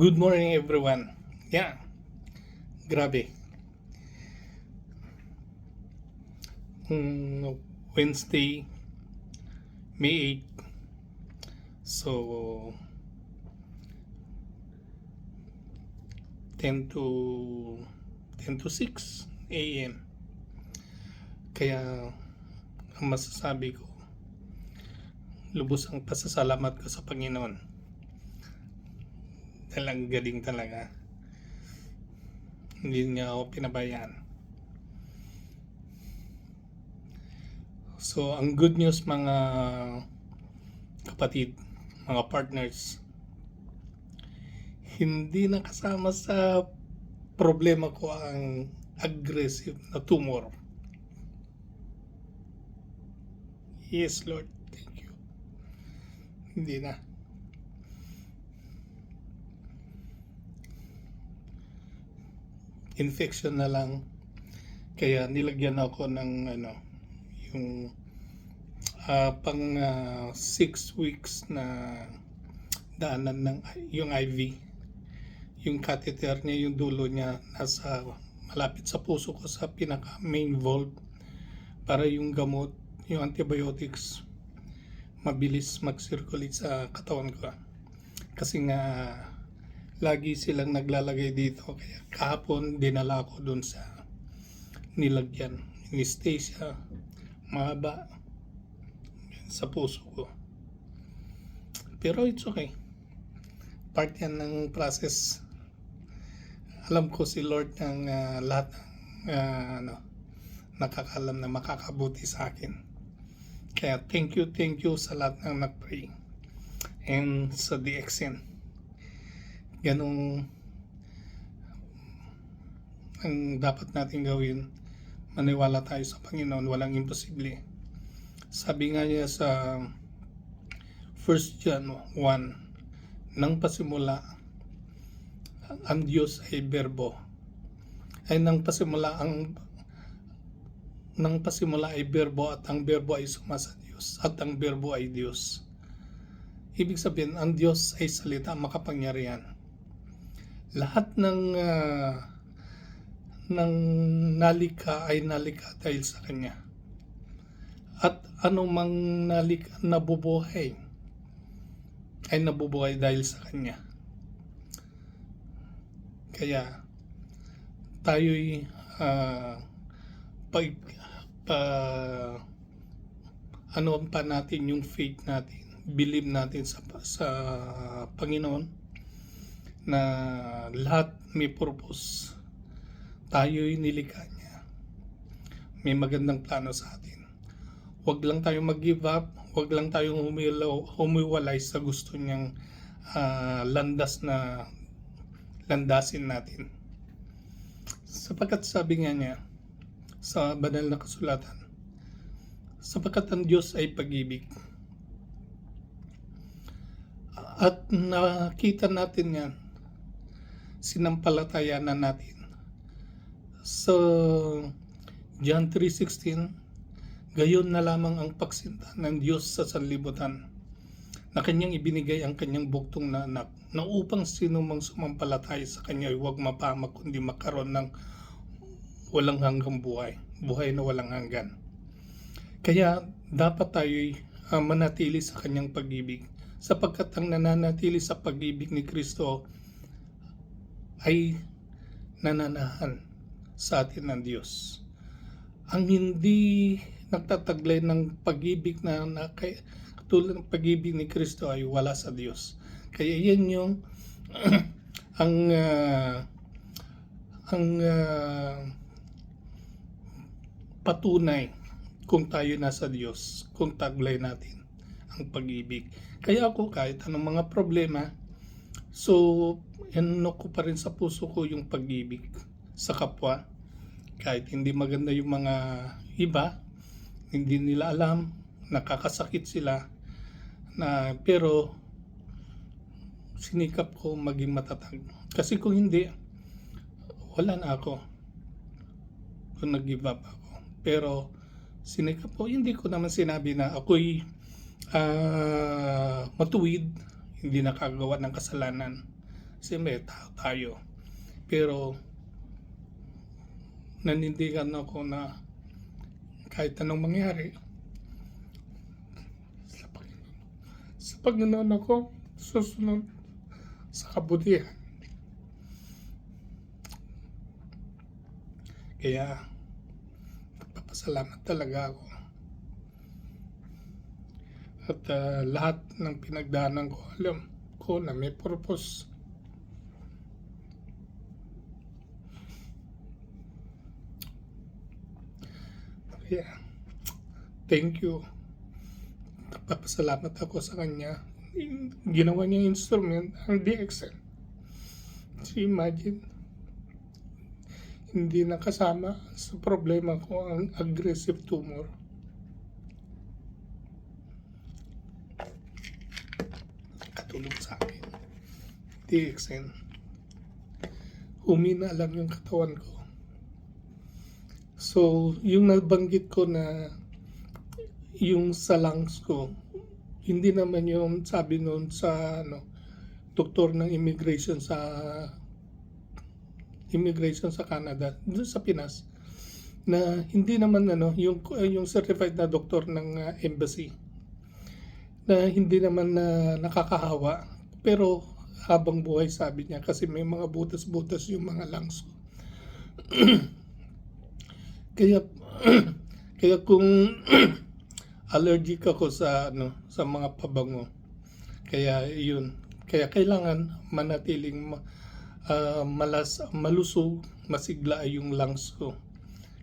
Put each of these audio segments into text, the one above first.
Good morning everyone. Yeah, grabe. Wednesday, May 8. So, 10 to 10 to 6 a.m. Kaya, ang masasabi ko, lubos ang pasasalamat ko sa Panginoon. Dahil ang galing talaga. Hindi niya ako pinabayaan. So, ang good news mga kapatid, mga partners, hindi na kasama sa problema ko ang aggressive na tumor. Yes, Lord. Thank you. Hindi na. Infection na lang. Kaya nilagyan ako ng yung pang 6 weeks na daanan ng yung IV. Yung catheter niya, yung dulo niya nasa malapit sa puso ko sa pinaka main valve para yung gamot, yung antibiotics mabilis mag-circulate sa katawan ko. Kasi nga lagi silang naglalagay dito, kaya kahapon dinala ko dun sa nilagyan, anesthesia, mahaba sa puso ko. Pero it's okay. Part yan ng process. Alam ko si Lord ng lahat ng nakakalam na makakabuti sa akin. Kaya thank you sa lahat ng nag-pray. And sa DXN. Ganong ang dapat natin gawin. Maniwala tayo sa Panginoon, walang imposible. Sabi nga niya sa 1 John 1, nang pasimula ang Diyos ay berbo. Nang pasimula ay berbo, at ang berbo ay sumasa Diyos, at ang berbo ay Diyos. Ibig sabihin, ang Diyos ay salita makapangyarihan. Lahat ng nalika ay nalika dahil sa Kanya. At anumang nalika nabubuhay ay nabubuhay dahil sa Kanya. Kaya tayo'y ano pa natin yung faith natin, believe natin sa Panginoon na lahat may purpose. Tayo'y nilikha niya. May magandang plano sa atin. Huwag lang tayong mag-give up, huwag lang tayong humiwalay sa gusto niyang landasin natin. Sapagkat sabi nga niya sa banal na kasulatan, sapagkat ang Diyos ay pag-ibig. At nakita natin yan, sinampalatayanan natin. So, John 3:16, gayon na lamang ang pagsinta ng Diyos sa sanlibutan, na Kanyang ibinigay ang Kanyang buktong na anak, na upang sino mang sumampalataya sa Kanya ay huwag mapahamak, kundi makaroon ng walang hanggang buhay, buhay na walang hanggan. Kaya dapat tayo'y manatili sa Kanyang pag-ibig, sapagkat ang nananatili sa pag-ibig ni Kristo ay nananahan sa atin ng Diyos. Ang hindi nagtataglay ng pag-ibig na katulad ng pag-ibig ni Kristo ay wala sa Diyos. Kaya yan yung ang patunay kung tayo nasa Diyos, kung taglay natin ang pag-ibig. Kaya ako, kahit anong mga problema, so ano ko pa rin sa puso ko yung pag-ibig sa kapwa. Kahit hindi maganda yung mga iba, hindi nila alam, nakakasakit sila, pero sinikap ko maging matatag. Kasi kung hindi, wala na ako. Kung nag-give up ako. Pero sinikap ko, hindi ko naman sinabi na ako'y matuwid, hindi nakagawa ng kasalanan. Siyempre, tao tayo. Pero, nanindigan ako na kahit anong mangyari, sa Panginoon, sa Panginoon ako susunod sa kabutihan. Kaya, nagpapasalamat talaga ako. At lahat ng pinagdaanan ko, alam ko na may purpose. Kaya, thank you. Nagpapasalamat ako sa kanya. Ginawa niya instrument ang DXN. So imagine, hindi nakasama sa problema ko ang aggressive tumor. Katulong sa akin. DXN. Humina lang yung katawan ko. So, yung nabanggit ko na yung sa lungs ko, hindi naman yung sabi noon sa doktor ng immigration sa Canada, doon sa Pinas, na hindi naman yung certified na doktor ng embassy, na hindi naman nakakahawa, pero habang buhay sabi niya, kasi may mga butas-butas yung mga lungs ko. Kaya kung allergic ako sa mga pabango, kaya kailangan manatiling malusog, masigla yung lungs ko,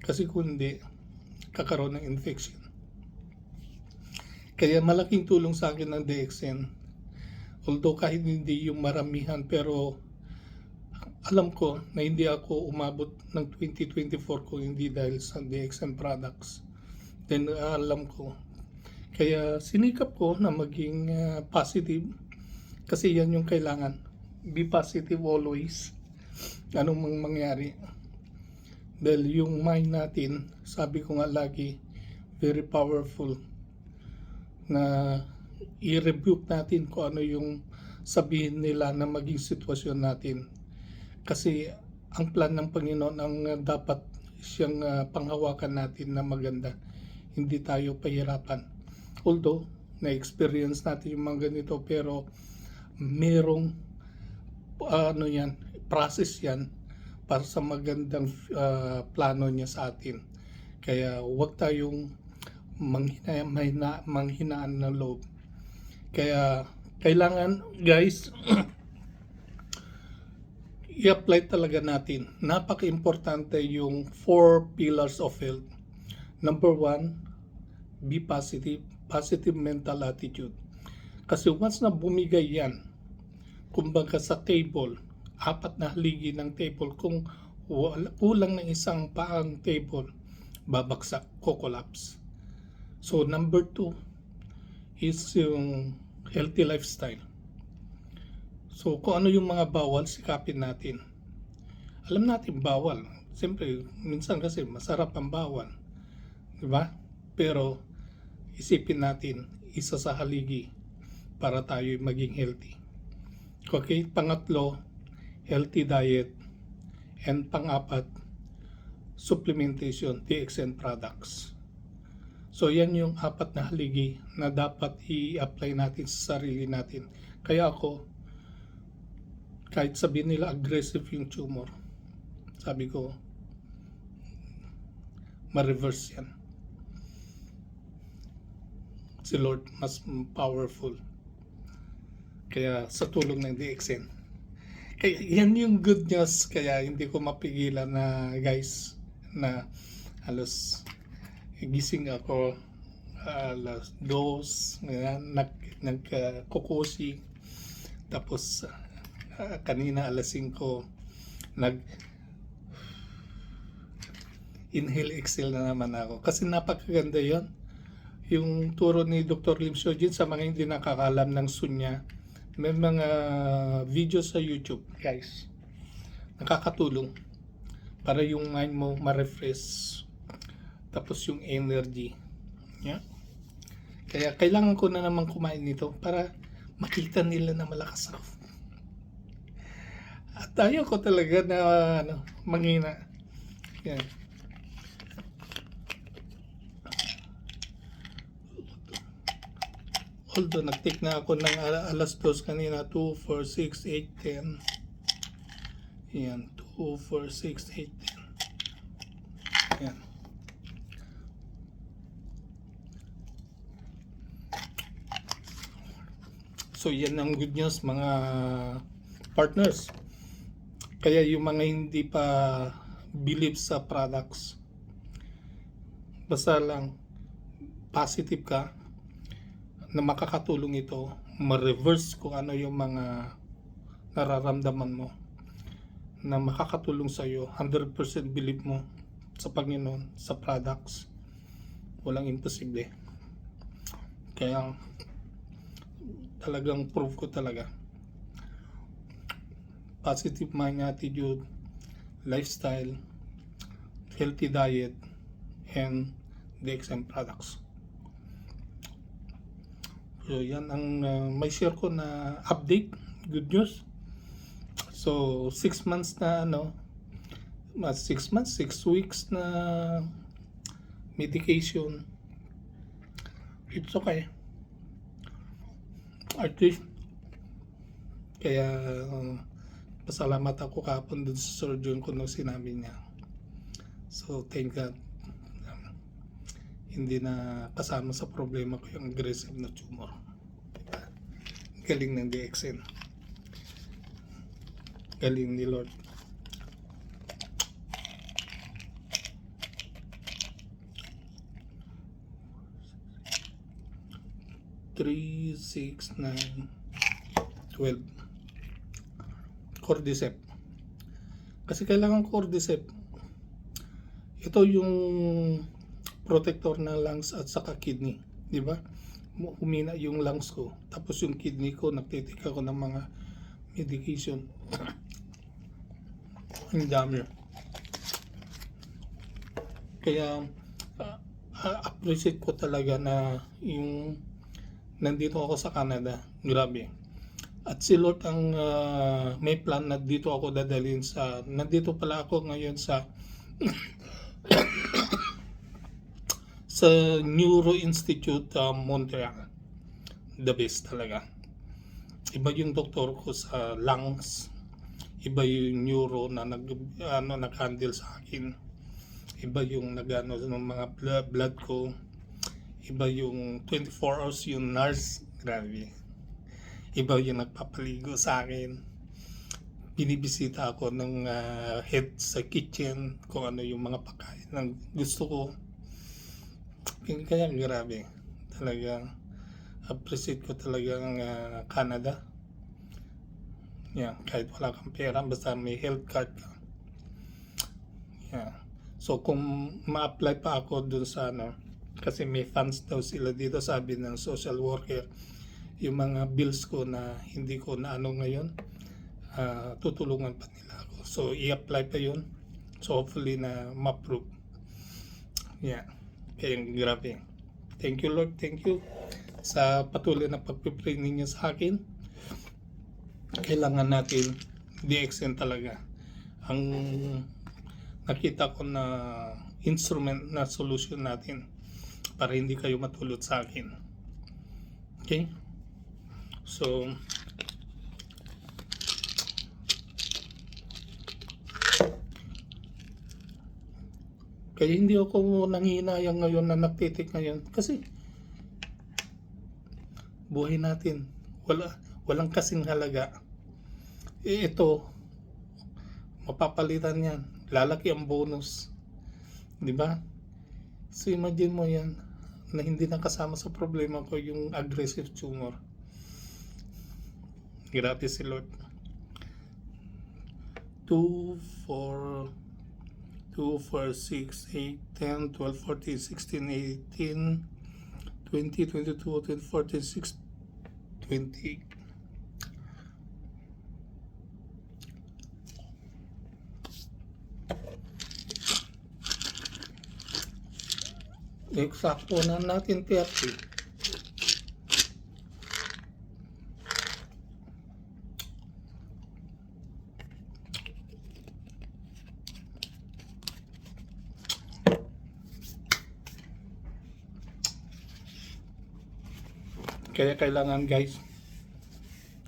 kasi kung hindi, kakaroon ng infection. Kaya malaking tulong sa akin ng DXN, although kahit hindi yung maramihan, pero alam ko na hindi ako umabot ng 2024 kung hindi dahil sa DXN products. Then alam ko. Kaya sinikap ko na maging positive, kasi yan yung kailangan. Be positive always. Anong mangyari. Dahil yung mind natin, sabi ko nga lagi, very powerful. Na i-rebuke natin kung ano yung sabihin nila na maging sitwasyon natin. Kasi ang plan ng Panginoon ang dapat siyang panghawakan natin na maganda. Hindi tayo pahirapan. Although, na-experience natin yung mga ganito, pero merong process yan para sa magandang plano niya sa atin. Kaya huwag tayong manghinaan ng loob. Kaya kailangan, guys, i-apply talaga natin. Napaka-importante yung 4 pillars of health. Number 1, be positive. Positive mental attitude. Kasi once na bumigay yan, kumbaga sa table, 4 na haligi ng table, kung kulang ng isang paang table, babagsak, collapse. So number 2 is yung healthy lifestyle. So, kung ano yung mga bawal, sikapin natin. Alam natin bawal. Siyempre, minsan kasi masarap ang bawal. Diba? Pero, isipin natin, isa sa haligi para tayo maging healthy. Okay? Pangatlo, healthy diet. And pang-apat, supplementation, DXN products. So, yan yung 4 na haligi na dapat i-apply natin sa sarili natin. Kaya ako, kahit sabihin nila aggressive yung tumor, sabi ko, ma-reverse yan. Si Lord mas powerful. Kaya sa tulong ng DXN. Kaya yan yung good news. Kaya hindi ko mapigilan na guys, na halos gising ako alas 2, nagkukusi. Tapos kanina alas 5 nag inhale exhale na naman ako, kasi napakaganda yon yung turo ni Dr. Lim Shojin. Sa mga hindi nakakalam ng sunya, may mga video sa YouTube guys, nakakatulong para yung mind mo ma-refresh, tapos yung energy, yeah? Kaya kailangan ko na naman kumain nito para makita nila na malakas ako. Tayo ko talaga na ano, manghina. Yan. Although nag-take na ako ng alas 2 kanina, 2, 4, 6, 8, 10. Yan, 2, 4, 6, 8, 10. Yan. So yan ang good news mga partners. Kaya yung mga hindi pa believe sa products, basta lang positive ka na makakatulong ito, ma-reverse kung ano yung mga nararamdaman mo na makakatulong sa iyo. 100% believe mo sa Panginoon, sa products. Walang imposible. Kaya talagang proof ko talaga. Positive mind attitude, lifestyle, healthy diet, and DXM products. So yan ang may share ko na update, good news. So 6 months na 6 months, 6 weeks na medication. It's okay. At least, kaya pasalamat ako kapon dun sa surgeon ko nung sinabi niya. So thank God, hindi na kasama sa problema ko yung aggressive na tumor. Diba? Galing ng DXN. Galing ni Lord. Three, 6, 9, 12. Cordyceps. Kasi kailangan cordyceps. Ito yung protector ng lungs at saka kidney, di ba? Humina yung lungs ko, tapos yung kidney ko nagtitik ako ng mga medication. Ang dami. Kaya appreciate ko talaga na yung nandito ako sa Canada. Grabe. At si Lord ang may plan na dito ako dadalhin sa, nandito pala ako ngayon sa sa Neuro Institute Montreal. The best talaga. Iba yung doktor ko sa lungs, iba yung neuro na nag-handle sa akin, iba yung nag-ano ng mga blood ko, iba yung 24 hours yung nurse, grabe. Iba yung nagpapaligo sa akin. Binibisita ako ng head sa kitchen kung ano yung mga pagkain na gusto ko. Kaya grabe. Talaga appreciate ko talaga ng Canada. Yeah, kahit wala kang pera, basta may health card ka. Yeah. So kung ma-apply pa ako dun sa kasi may funds daw sila dito, sabi ng social worker, yung mga bills ko na hindi ko na ngayon, tutulungan pa nila ako. So i-apply pa yun. So hopefully na ma-approve. Yeah. Kaya grabe. Thank you Lord, thank you sa patuloy na pagpipray ninyo sa akin. Kailangan natin DXN talaga. Ang nakita ko na instrument na solution natin para hindi kayo matulot sa akin. Okay? So, kaya hindi ako nanghihinayang ngayon na nagtitik ngayon. Kasi, buhay natin, walang kasing halaga. Ito, mapapalitan yan. Lalaki ang bonus. Diba? So, imagine mo yan, na hindi nakasama sa problema ko yung aggressive tumor. Grabe si Lord. 2, 4, 6, 8, 10, 12, 14, 16, 18, 20, 22, 24, 26, 28. Eksakto na natin 30. Kaya kailangan guys,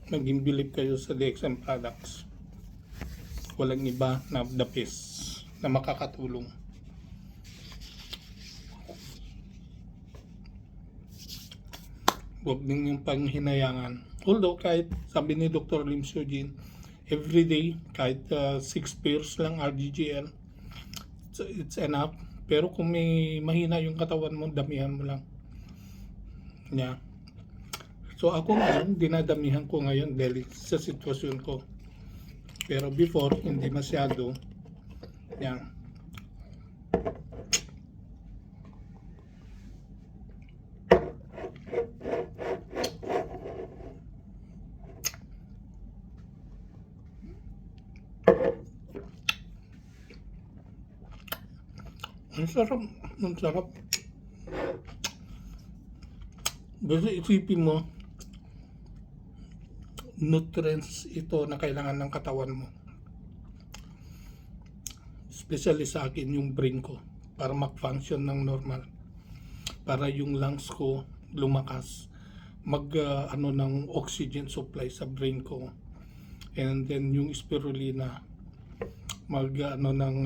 maging believe kayo sa DXM products. Walang iba na the best na makakatulong. Huwag ninyong panghinayangan. Although kahit sabi ni Dr. Lim Soo-jin, everyday kahit 6 pairs lang RGGL, it's enough. Pero kung may mahina yung katawan mo, damihan mo lang. Yeah. So ako ngayon, dinadamihan ko ngayon dahil sa sitwasyon ko. Pero before, hindi masyado. Yeah. Ang sarap. Ang sarap. Basta isipin mo, nutrients ito na kailangan ng katawan mo. Especially sa akin, yung brain ko. Para mag-function ng normal. Para yung lungs ko lumakas. Ng oxygen supply sa brain ko. And then yung spirulina. Ng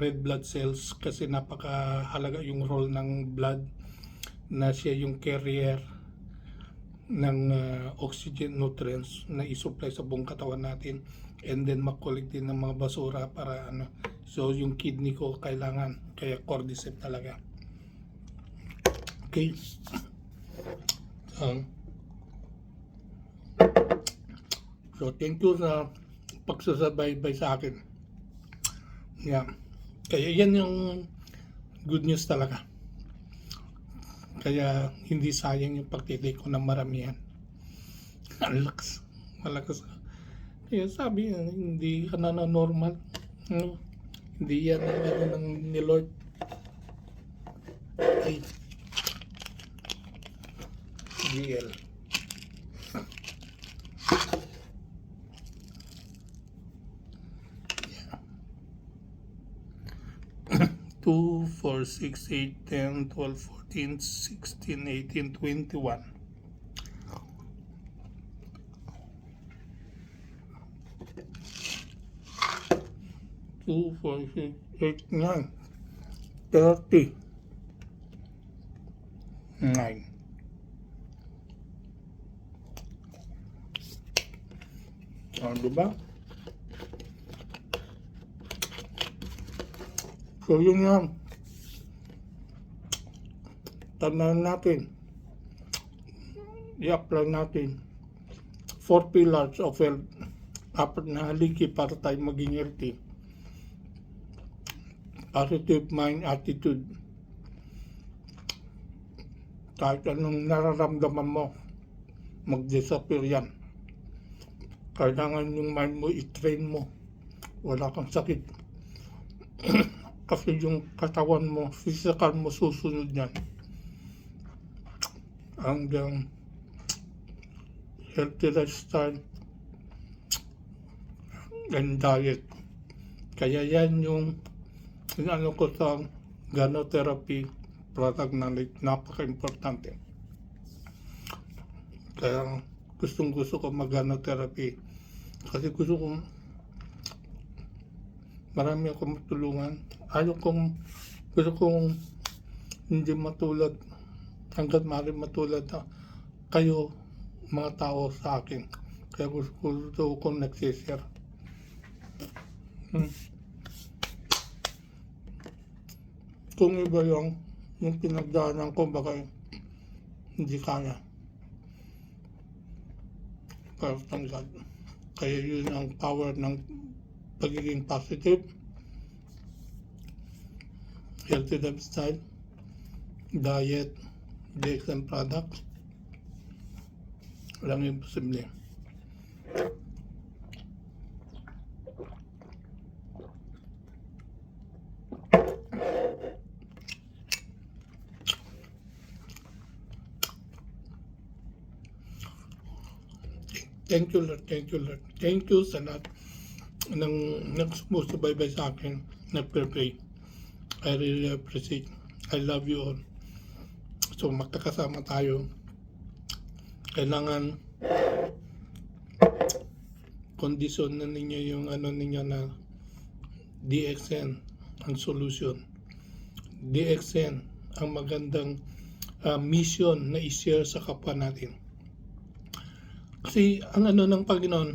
red blood cells kasi napakahalaga yung role ng blood na siya yung carrier ng oxygen nutrients na isupply sa buong katawan natin, and then makulit din ng mga basura para so yung kidney ko kailangan, kaya cordyceps talaga. Okay, so thank you sa pagsasabaybay sa akin. Yeah. Kaya yan yung good news talaga. Kaya hindi sayang yung pagtitake ko ng maramihan. Malakas. Kaya sabi niya, hindi ka na normal. Hindi yan ng ni Lord. Okay. GL. 2, 4, 6, 8, 10, 12, 14, 16, 18, 21. Two, 4, 6, 8, 9, 30, 9. Diba? So yun yan. Tandaan natin. I-apply natin 4 pillars of health. 4 na haligi para tayo maging healthy. Positive mind, attitude. Kahit anong nararamdaman mo, mag-disappear yan. Kailangan yung mind mo, i-train mo. Wala kang sakit. Kasi yung katawan mo, physical mo, susunod yan. Hanggang healthy lifestyle and diet. Kaya yan yung ko sa gynotherapy product knowledge, napaka-importante. Kaya gusto ko mag-gynotherapy kasi gusto kong marami akong matulungan. Gusto kong hindi matulad, hanggat maaari matulad na kayo, mga tao sa akin. Kaya gusto kong nagsishare. Kung iba yung pinagdaanan ko, baka hindi kaya. Pero tanggal. Kaya yun ang power ng pagiging positive, healthy lifestyle, diet, DXM products. Walang imposible. Thank you Lord. Thank you sa lahat ng nagsusubaybay sa akin, nagpe-pray. I really appreciate. I love you all. So magkakasama tayo kailangan kondisyon na ninyo yung ano ninyo na DXN ang solution. DXN ang magandang mission na i-share sa kapwa natin. Kasi ang ano ng Panginoon,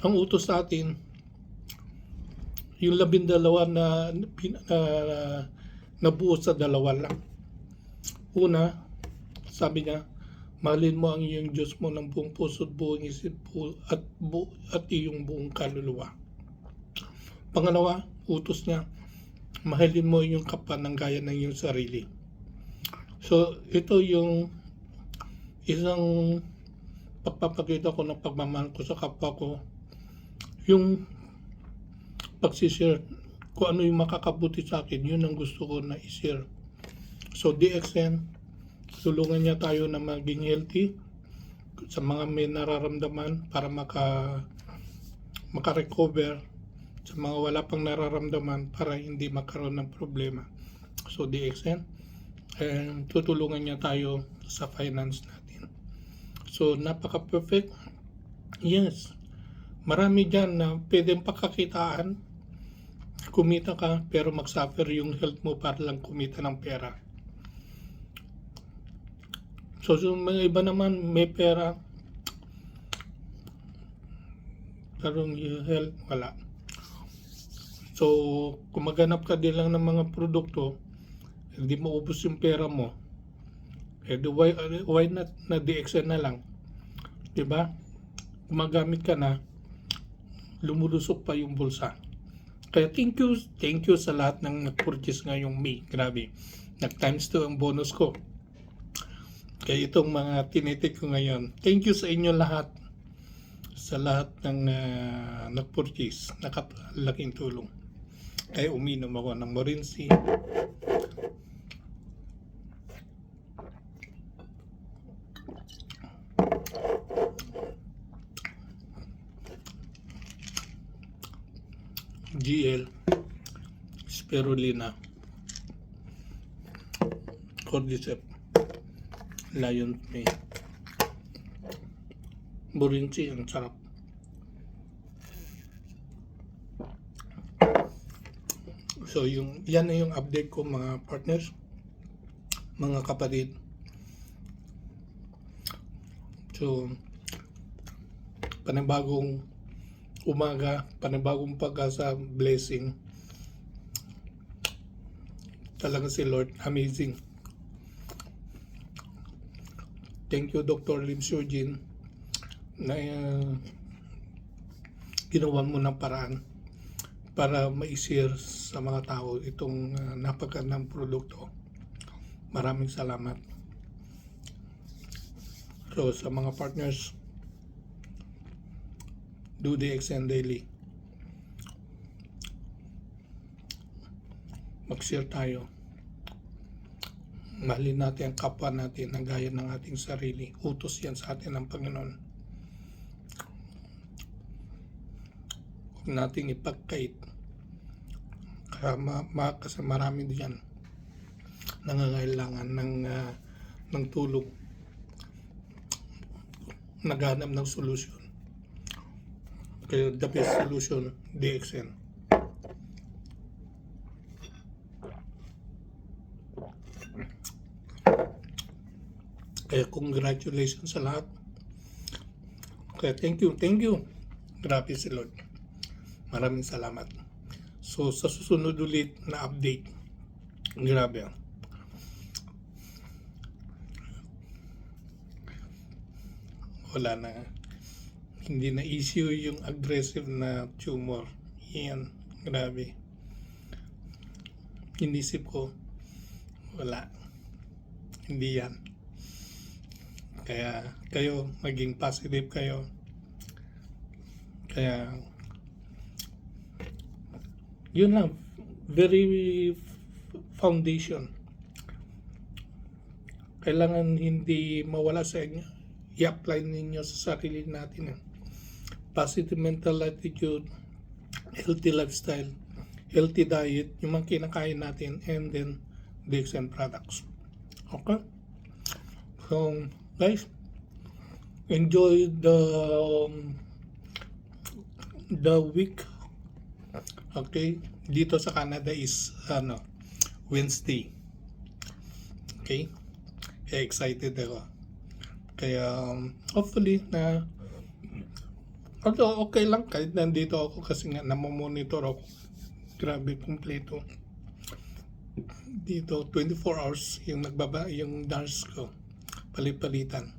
ang utos sa atin, yung 12 na nabuo sa 2 lang. Una, sabi niya, mahalin mo ang iyong Diyos mo ng buong puso at buong isip at iyong buong kaluluwa. Pangalawa, utos niya, mahalin mo yung kapwa ng gaya ng iyong sarili. So, ito yung isang pagpapakita ko ng pagmamahal ko sa kapwa ko, yung pagsishare kung ano yung makakabuti sa akin, yun ang gusto ko na i-share. So, DXN, tulungan niya tayo na maging healthy sa mga may nararamdaman para maka-recover, sa mga wala pang nararamdaman para hindi magkaroon ng problema. So, DXN, tutulungan niya tayo sa finance natin. So, napaka-perfect. Yes. Marami dyan na pwedeng pagkakitaan, kumita ka, pero mag-suffer yung health mo para lang kumita ng pera. So, mga iba naman may pera, pero yung health, wala. So, kung maghanap ka din lang ng mga produkto, hindi mo ubos yung pera mo, why not na DXN na lang? Diba? Gumagamit ka na, lumulusok pa yung bulsa. Kaya thank you sa lahat ng nag-purchase ngayong May. Grabe, nag-times 2 ang bonus ko. Kaya itong mga tinitik ko ngayon, thank you sa inyo lahat, sa lahat ng nag-purchase, nakalaking tulong. Kaya uminom ako ng Morinsi. GL, Spirulina, Cordyceps, Lion May, Morinsi, ang sarap. So yan na yung update ko mga partners, mga kapatid. So panibagong umaga, panibagong pag-asa, blessing. Talaga si Lord, amazing. Thank you Dr. Lim Surgeon na ginawa mo ng paraan para ma-share sa mga tao itong napakagandang produkto. Maraming salamat. So sa mga partners, do DXN daily. Mag-share tayo. Mahalin natin ang kapwa natin na gaya ng ating sarili. Utos yan sa atin ng Panginoon. Huwag nating ipagkait. Kasi marami diyan nangangailangan ng tulong, naghanap ng solusyon. Kaya the best solution, DXN. Kaya congratulations sa lahat. Kaya thank you. Grabe si Lord. Maraming salamat. So sa susunod ulit na update, grabe. Wala na. Hindi na issue yung aggressive na tumor. Yan, grabe. Inisip ko, wala. Hindi yan. Kaya kayo, maging positive kayo. Kaya, yun lang. Very foundation. Kailangan hindi mawala sa inyo. I-apply ninyo sa sarili natin. Positive mental attitude, healthy lifestyle, healthy diet, yung mga kinakain natin, and then DXN products. Okay? So, guys, enjoy the week. Okay, dito sa Canada is Wednesday. Okay, kaya excited ako. Kaya hopefully na although okay lang kahit nandito ako kasi nga namomonitor ako. Grabe, kumpleto. Dito 24 hours yung yung nurse ko. Palit-palitan.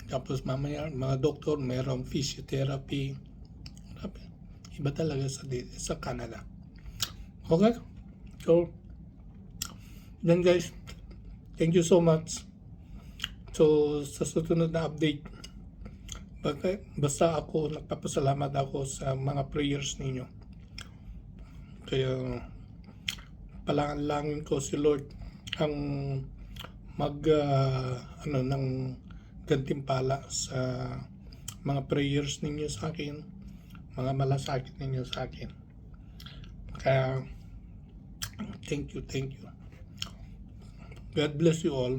Tapos mamaya mga doktor, mayroong physiotherapy. Grabe. Iba talaga sa Canada. Okay? So, then guys, thank you so much. So, sa susunod na update, basta ako, nagpapasalamat ako sa mga prayers ninyo. Kaya, palangalangin ko si Lord ang ng gantimpala sa mga prayers ninyo sa akin, mga malasakit ninyo sa akin. Kaya, thank you. God bless you all.